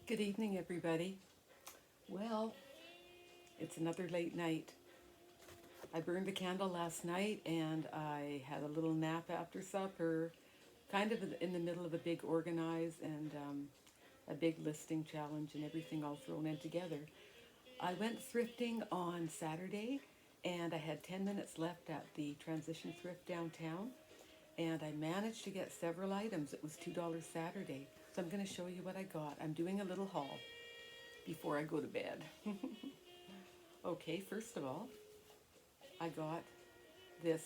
Good evening, everybody. Well, it's another late night. I burned a candle last night and I had a little nap after supper, kind of in the middle of a big organize and a big listing challenge and everything all thrown in together. I went thrifting on Saturday and I had 10 minutes left at the Transition Thrift downtown and I managed to get several items. It was $2 Saturday. So I'm going to show you what I got. I'm doing a little haul before I go to bed. Okay, first of all, I got this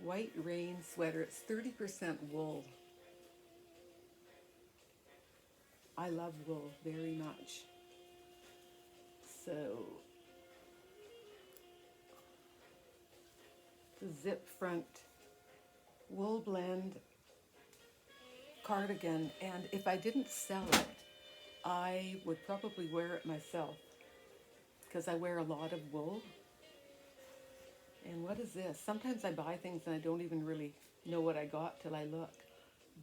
white rain sweater. It's 30% wool. I love wool very much. So, the zip front wool blend cardigan, and if I didn't sell it, I would probably wear it myself because I wear a lot of wool. And what is this? Sometimes I buy things and I don't even really know what I got till I look.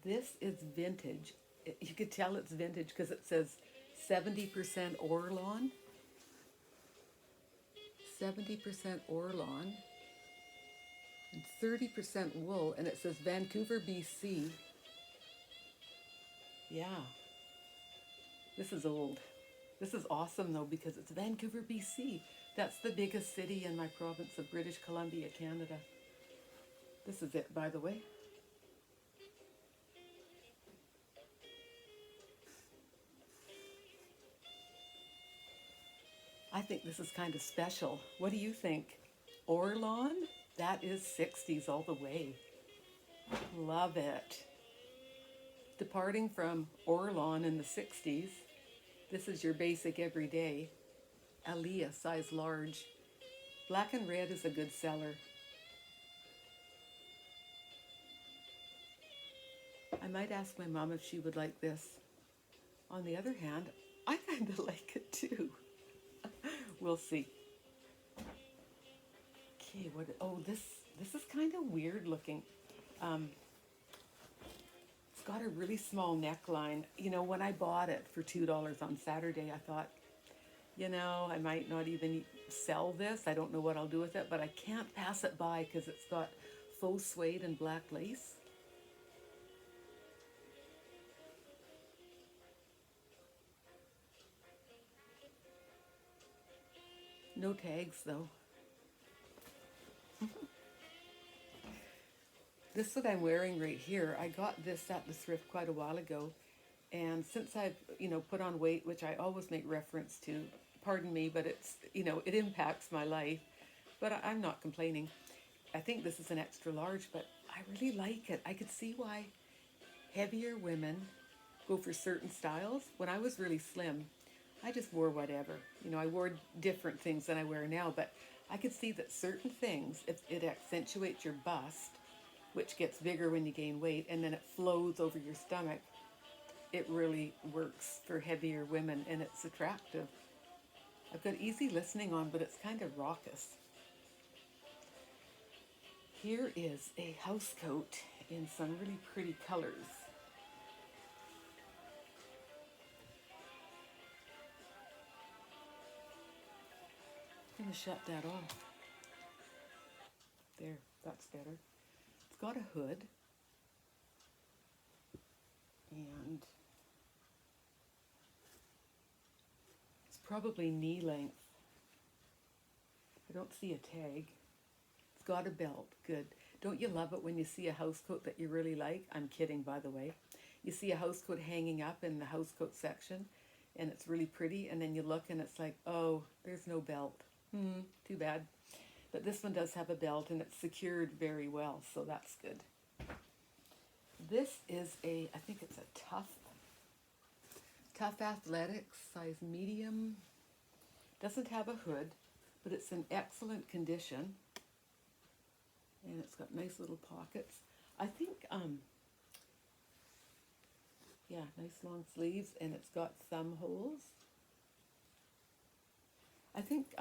This is vintage. You could tell it's vintage because it says 70% Orlon. 70% Orlon and 30% wool, and it says Vancouver, BC. Yeah, this is old. This is awesome though because it's Vancouver, BC. That's the biggest city in my province of British Columbia, Canada. This is it, by the way. I think this is kind of special. What do you think? Orlon? That is 60s all the way. Love it. Departing from Orlon in the 60s, this is your basic everyday. Aliyah, size large. Black and red is a good seller. I might ask my mom if she would like this. On the other hand, I kind of like it too. We'll see. Okay, what? Oh, this is kind of weird looking. Um, it's got a really small neckline. You know, when I bought it for $2 on Saturday, I thought, I might not even sell this. I don't know what I'll do with it, but I can't pass it by because it's got faux suede and black lace. No tags though. This that I'm wearing right here, I got this at the thrift quite a while ago. And since I've, put on weight, which I always make reference to, pardon me, but it's, it impacts my life. But I'm not complaining. I think this is an extra large, but I really like it. I could see why heavier women go for certain styles. When I was really slim, I just wore whatever. I wore different things than I wear now, but I could see that certain things, if it accentuates your bust, which gets bigger when you gain weight, and then it flows over your stomach, it really works for heavier women and it's attractive. I've got easy listening on, but it's kind of raucous. Here is a house coat in some really pretty colors. I'm going to shut that off. There, that's better. It's got a hood and it's probably knee length. I don't see a tag. It's got a belt. Good. Don't you love it when you see a house coat that you really like? I'm kidding, by the way. You see a house coat hanging up in the house coat section and it's really pretty, and then you look and it's like, oh, there's no belt. Too bad. But this one does have a belt and it's secured very well, so that's good. This is I think it's a Tough Athletics, size medium. Doesn't have a hood, but it's in excellent condition. And it's got nice little pockets. I think, nice long sleeves, and it's got thumb holes. I think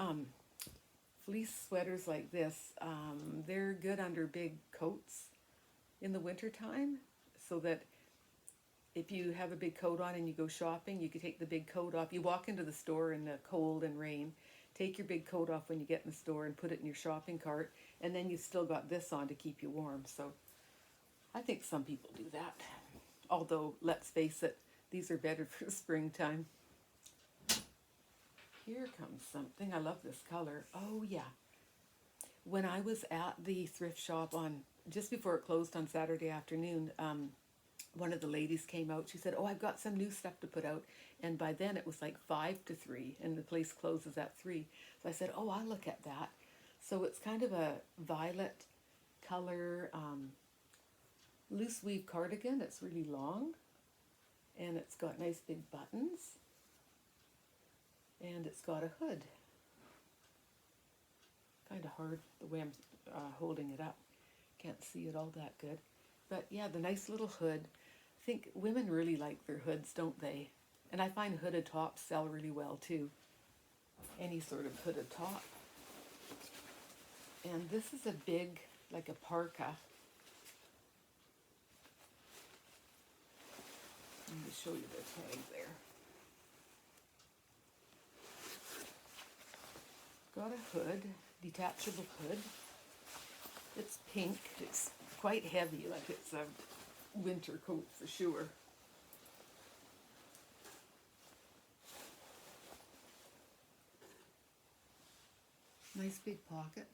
fleece sweaters like this, they're good under big coats in the wintertime, so that if you have a big coat on and you go shopping, you could take the big coat off. You walk into the store in the cold and rain, take your big coat off when you get in the store and put it in your shopping cart, and then you've still got this on to keep you warm. So I think some people do that. Although, let's face it, these are better for springtime. Here comes something. I love this color. Oh, yeah. When I was at the thrift shop on just before it closed on Saturday afternoon, one of the ladies came out. She said, "Oh, I've got some new stuff to put out." And by then it was like 5 to 3, and the place closes at 3. So I said, "Oh, I'll look at that." So it's kind of a violet color, loose weave cardigan. It's really long, and it's got nice big buttons, and it's got a hood. Kind of hard the way I'm holding it up. Can't see it all that good. But yeah, the nice little hood. I think women really like their hoods, don't they? And I find hooded tops sell really well too. Any sort of hooded top. And this is a big, like a parka. Let me show you the tag there. Got a hood, detachable hood. It's pink. It's quite heavy, like it's a winter coat for sure. Nice big pockets.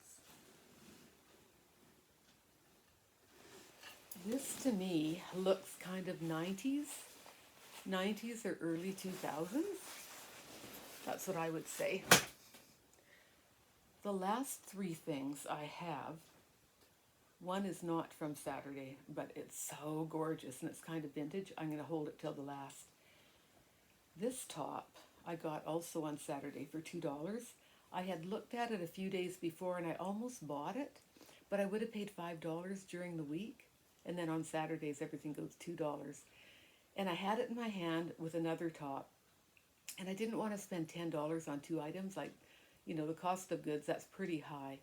This to me looks kind of 90s or early 2000s. That's what I would say. The last 3 things I have, one is not from Saturday, but it's so gorgeous and it's kind of vintage. I'm going to hold it till the last. This top I got also on Saturday for $2. I had looked at it a few days before and I almost bought it, but I would have paid $5 during the week. And then on Saturdays, everything goes $2. And I had it in my hand with another top. And I didn't want to spend $10 on 2 items. Like, you know, the cost of goods, that's pretty high.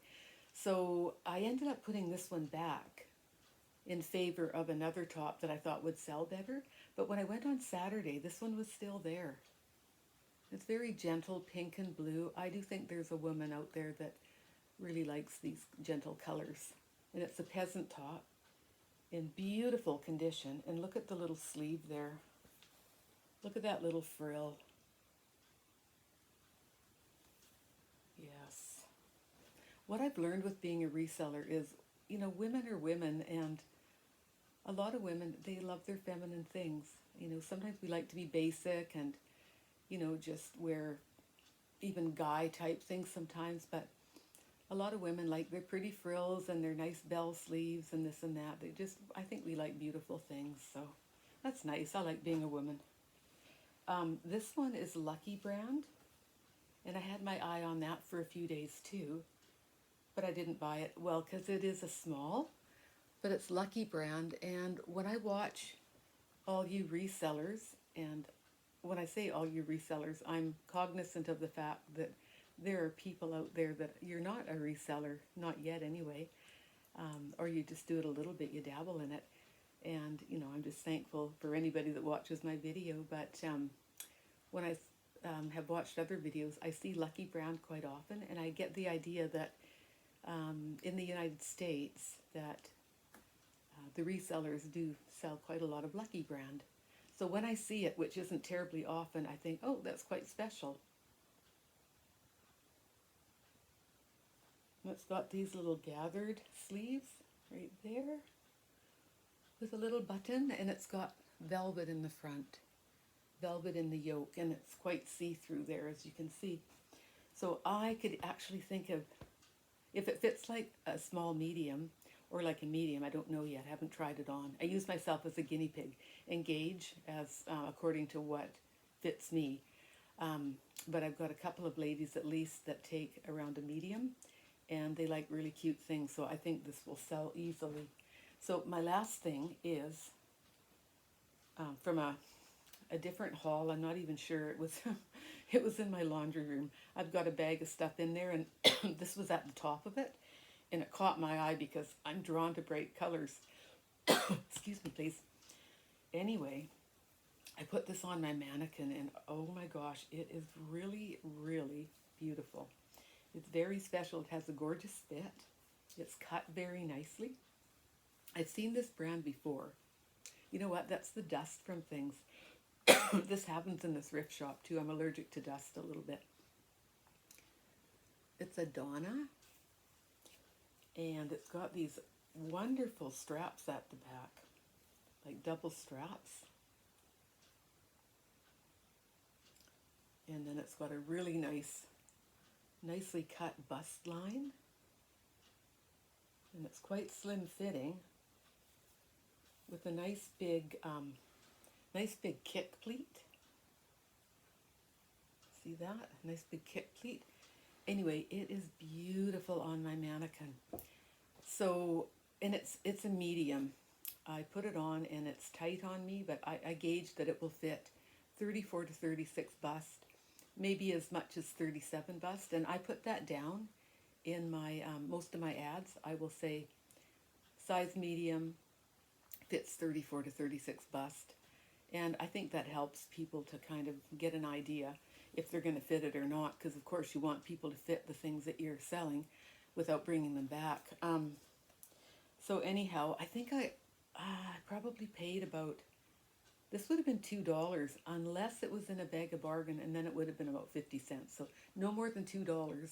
So I ended up putting this one back in favor of another top that I thought would sell better. But when I went on Saturday, this one was still there. It's very gentle, pink and blue. I do think there's a woman out there that really likes these gentle colors. And it's a peasant top in beautiful condition. And look at the little sleeve there. Look at that little frill. Yes. What I've learned with being a reseller is, you know, women are women, and a lot of women, they love their feminine things. You know, sometimes we like to be basic and, you know, just wear even guy type things sometimes, but a lot of women like their pretty frills and their nice bell sleeves and this and that. They just, I think we like beautiful things, so that's nice. I like being a woman. This one is Lucky brand, and I had my eye on that for a few days too, but I didn't buy it. Well, because it is a small, but it's Lucky brand, and when I watch all you resellers, and when I say all you resellers, I'm cognizant of the fact that there are people out there that you're not a reseller, not yet anyway, or you just do it a little bit, you dabble in it. And, you know, I'm just thankful for anybody that watches my video. But when I have watched other videos, I see Lucky brand quite often, and I get the idea that in the United States that the resellers do sell quite a lot of Lucky brand. So when I see it, which isn't terribly often, I think, oh, that's quite special. It's got these little gathered sleeves right there with a little button, and it's got velvet in the front, velvet in the yoke, and it's quite see-through there, as you can see. So I could actually think of, if it fits like a small medium or like a medium, I don't know yet, I haven't tried it on. I use myself as a guinea pig and gauge as according to what fits me. But I've got a couple of ladies at least that take around a medium, and they like really cute things, so I think this will sell easily. So my last thing is from a different haul. I'm not even sure. It was it was in my laundry room. I've got a bag of stuff in there, and this was at the top of it, and it caught my eye because I'm drawn to bright colors. Excuse me, please. Anyway, I put this on my mannequin and oh my gosh, it is really, really beautiful. It's very special. It has a gorgeous fit. It's cut very nicely. I've seen this brand before. You know what? That's the dust from things. This happens in the thrift shop too. I'm allergic to dust a little bit. It's a Donna, and it's got these wonderful straps at the back, like double straps. And then it's got a really nicely cut bust line. And it's quite slim fitting with a nice big kick pleat. See that? Nice big kick pleat. Anyway, it is beautiful on my mannequin. So, and it's a medium. I put it on and it's tight on me, but I gauged that it will fit 34 to 36 bust, maybe as much as 37 bust. And I put that down in my most of my ads. I will say size medium, fits 34 to 36 bust. And I think that helps people to kind of get an idea if they're going to fit it or not, because of course you want people to fit the things that you're selling without bringing them back. So anyhow, I think I probably paid about, this would have been $2 unless it was in a bag of bargain, and then it would have been about 50 cents. So no more than $2.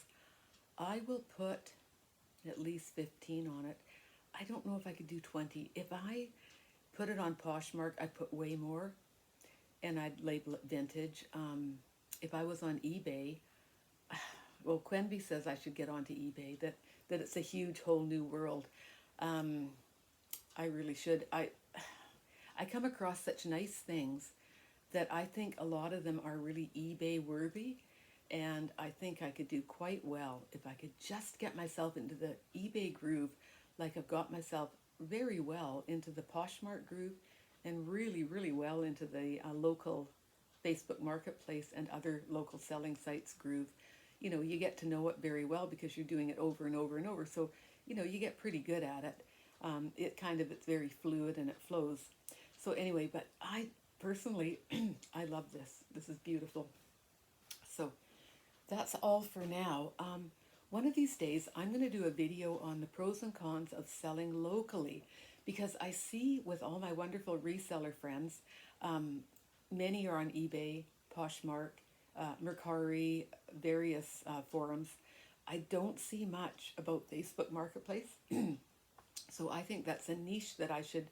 I will put at least 15 on it. I don't know if I could do 20. If I put it on Poshmark, I'd put way more, and I'd label it vintage. If I was on eBay, well, Quenby says I should get onto eBay, that it's a huge whole new world. I really should. I come across such nice things that I think a lot of them are really eBay worthy, and I think I could do quite well if I could just get myself into the eBay groove, like I've got myself very well into the Poshmark groove, and really, really well into the local Facebook Marketplace and other local selling sites groove. You know, you get to know it very well because you're doing it over and over and over. So, you know, you get pretty good at it. It's very fluid and it flows. So anyway, but I personally, I love this. This is beautiful. So that's all for now. One of these days, I'm going to do a video on the pros and cons of selling locally, because I see with all my wonderful reseller friends, many are on eBay, Poshmark, Mercari, various forums. I don't see much about Facebook Marketplace. So I think that's a niche that I should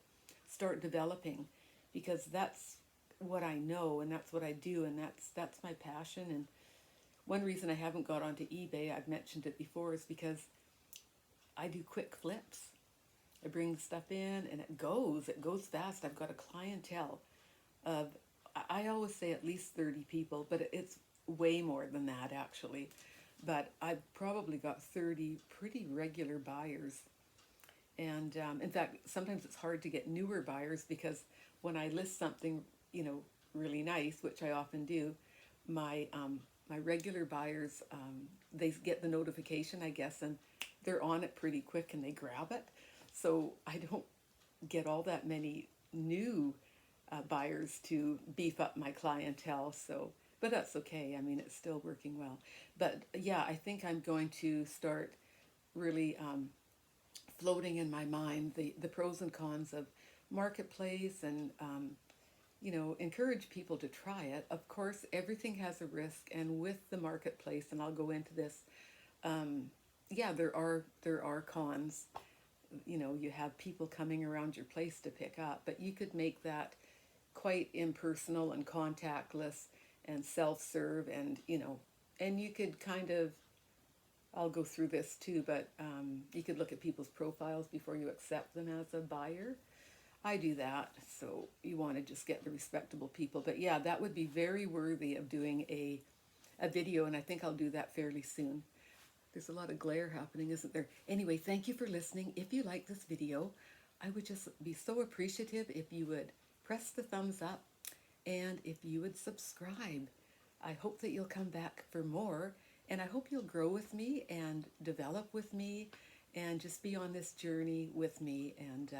start developing, because that's what I know and that's what I do, and that's my passion. And one reason I haven't got onto eBay, I've mentioned it before, is because I do quick flips. I bring the stuff in and it goes fast. I've got a clientele of, I always say at least 30 people, but it's way more than that actually. But I've probably got 30 pretty regular buyers. And in fact, sometimes it's hard to get newer buyers, because when I list something, you know, really nice, which I often do, my regular buyers, they get the notification, I guess, and they're on it pretty quick and they grab it. So I don't get all that many new buyers to beef up my clientele. So, but that's okay. I mean, it's still working well. But yeah, I think I'm going to start really floating in my mind the pros and cons of marketplace, and you know, encourage people to try it. Of course, everything has a risk, and with the marketplace, and I'll go into this, yeah, there are cons. You know, you have people coming around your place to pick up, but you could make that quite impersonal and contactless and self-serve, and you know, and you could kind of, I'll go through this too, but you could look at people's profiles before you accept them as a buyer. I do that, so you want to just get the respectable people. But yeah, that would be very worthy of doing a video, and I think I'll do that fairly soon. There's a lot of glare happening, isn't there? Anyway, thank you for listening. If you like this video, I would just be so appreciative if you would press the thumbs up, and if you would subscribe. I hope that you'll come back for more, and I hope you'll grow with me and develop with me and just be on this journey with me. And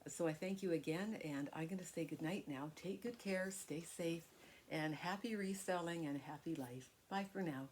So I thank you again, and I'm going to say goodnight now. Take good care, stay safe, and happy reselling and happy life. Bye for now.